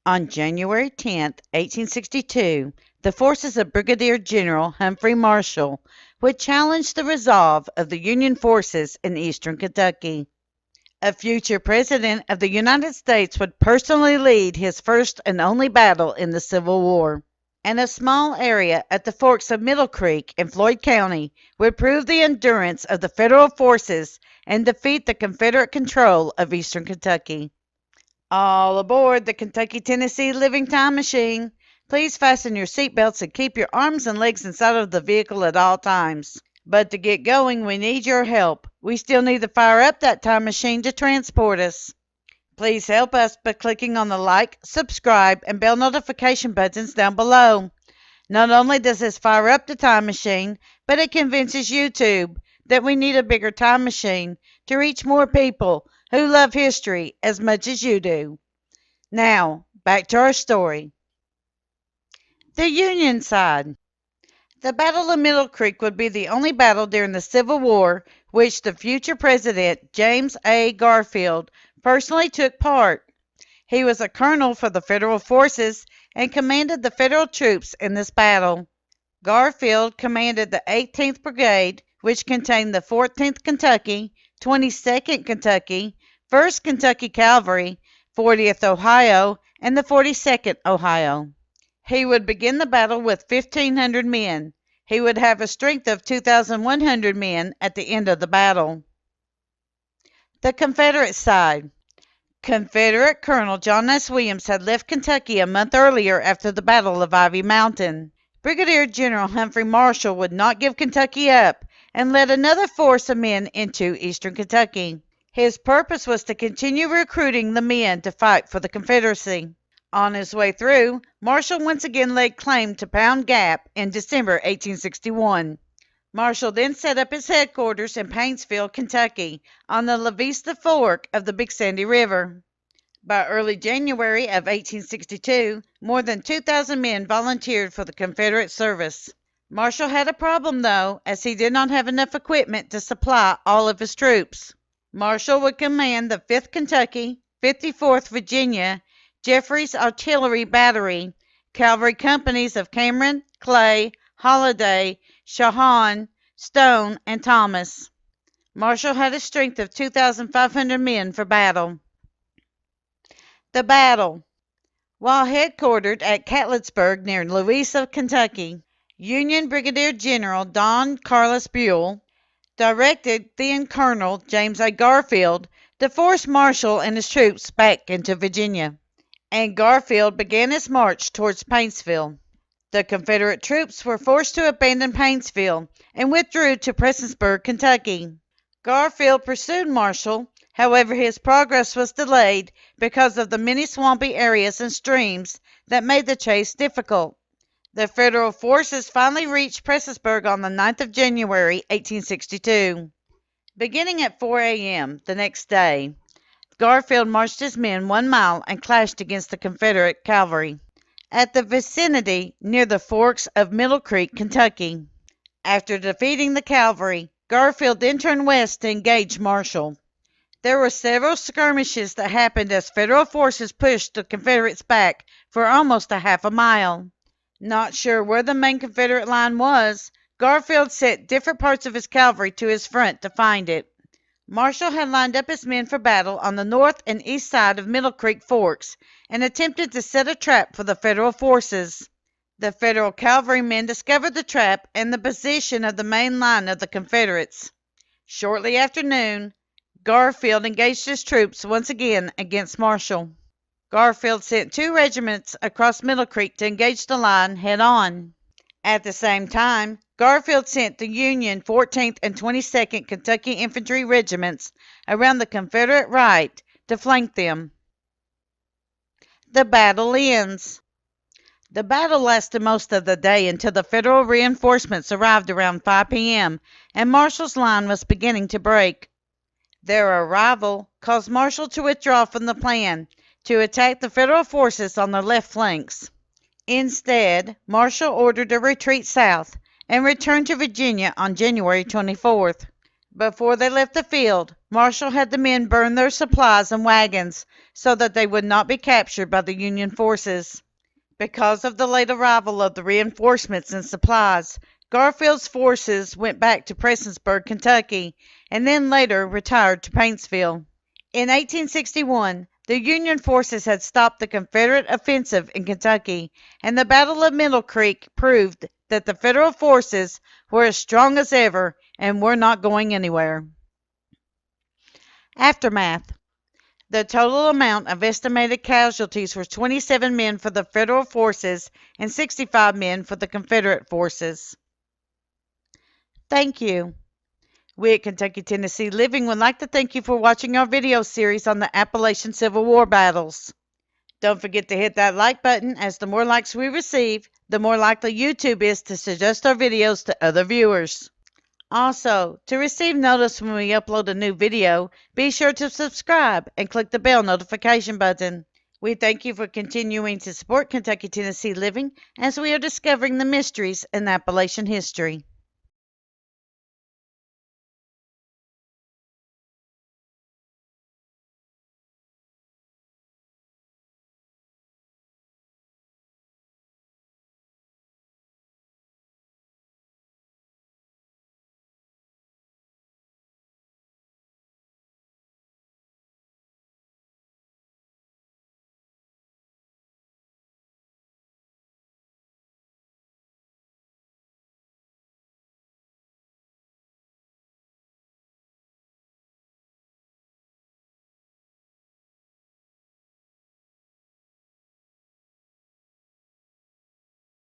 On January 10, 1862, the forces of Brigadier General Humphrey Marshall would challenge the resolve of the Union forces in eastern Kentucky. A future president of the United States would personally lead his first and only battle in the Civil War, and a small area at the forks of Middle Creek in Floyd County would prove the endurance of the Federal forces and defeat the Confederate control of eastern Kentucky. All aboard the Kentucky-Tennessee Living Time Machine. Please fasten your seatbelts and keep your arms and legs inside of the vehicle at all times. But to get going, we need your help. We still need to fire up that time machine to transport us. Please help us by clicking on the like, subscribe, and bell notification buttons down below. Not only does this fire up the time machine, but it convinces YouTube that we need a bigger time machine to reach more people who love history as much as you do. Now, back to our story. The Union side. The Battle of Middle Creek would be the only battle during the Civil War which the future President James A. Garfield personally took part. He was a colonel for the Federal forces and commanded the Federal troops in this battle. Garfield commanded the 18th Brigade, which contained the 14th Kentucky, 22nd Kentucky, 1st Kentucky Cavalry, 40th Ohio, and the 42nd Ohio. He would begin the battle with 1,500 men. He would have a strength of 2,100 men at the end of the battle. The Confederate side. Confederate Colonel John S. Williams had left Kentucky a month earlier after the Battle of Ivy Mountain. Brigadier General Humphrey Marshall would not give Kentucky up and led another force of men into eastern Kentucky. His purpose was to continue recruiting the men to fight for the Confederacy. On his way through, Marshall once again laid claim to Pound Gap in December 1861. Marshall then set up his headquarters in Paintsville, Kentucky, on the La Vista Fork of the Big Sandy River. By early January of 1862, more than 2,000 men volunteered for the Confederate service. Marshall had a problem, though, as he did not have enough equipment to supply all of his troops. Marshall would command the 5th Kentucky, 54th Virginia, Jeffries Artillery Battery, cavalry companies of Cameron, Clay, Holiday, Shahan, Stone, and Thomas. Marshall had a strength of 2,500 men for battle. The battle. While headquartered at Catlettsburg near Louisa, Kentucky, Union Brigadier General Don Carlos Buell directed then Colonel James A. Garfield to force Marshall and his troops back into Virginia, and Garfield began his march towards Paintsville. The Confederate troops were forced to abandon Paintsville and withdrew to Prestonsburg, Kentucky. Garfield pursued Marshall, however his progress was delayed because of the many swampy areas and streams that made the chase difficult. The Federal forces finally reached Prestonsburg on the 9th of January, 1862. Beginning at 4 a.m. the next day, Garfield marched his men 1 mile and clashed against the Confederate cavalry at the vicinity near the forks of Middle Creek, Kentucky. After defeating the cavalry, Garfield then turned west to engage Marshall. There were several skirmishes that happened as Federal forces pushed the Confederates back for almost a half a mile. Not sure where the main Confederate line was, Garfield sent different parts of his cavalry to his front to find it. Marshall had lined up his men for battle on the north and east side of Middle Creek Forks and attempted to set a trap for the Federal forces. The Federal cavalrymen discovered the trap and the position of the main line of the Confederates. Shortly after noon, Garfield engaged his troops once again against Marshall. Garfield sent 2 regiments across Middle Creek to engage the line head-on. At the same time, Garfield sent the Union 14th and 22nd Kentucky Infantry Regiments around the Confederate right to flank them. The battle ends. The battle lasted most of the day until the Federal reinforcements arrived around 5 p.m. and Marshall's line was beginning to break. Their arrival caused Marshall to withdraw from the plan to attack the Federal forces on their left flanks. Instead, Marshall ordered a retreat south and returned to Virginia on January 24th. Before they left the field, Marshall had the men burn their supplies and wagons so that they would not be captured by the Union forces. Because of the late arrival of the reinforcements and supplies, Garfield's forces went back to Prestonsburg, Kentucky, and then later retired to Paintsville. In 1861, the Union forces had stopped the Confederate offensive in Kentucky, and the Battle of Middle Creek proved that the Federal forces were as strong as ever and were not going anywhere. Aftermath. The total amount of estimated casualties was 27 men for the Federal forces and 65 men for the Confederate forces. Thank you. We at Kentucky, Tennessee Living would like to thank you for watching our video series on the Appalachian Civil War battles. Don't forget to hit that like button, as the more likes we receive, the more likely YouTube is to suggest our videos to other viewers. Also, to receive notice when we upload a new video, be sure to subscribe and click the bell notification button. We thank you for continuing to support Kentucky, Tennessee Living as we are discovering the mysteries in Appalachian history.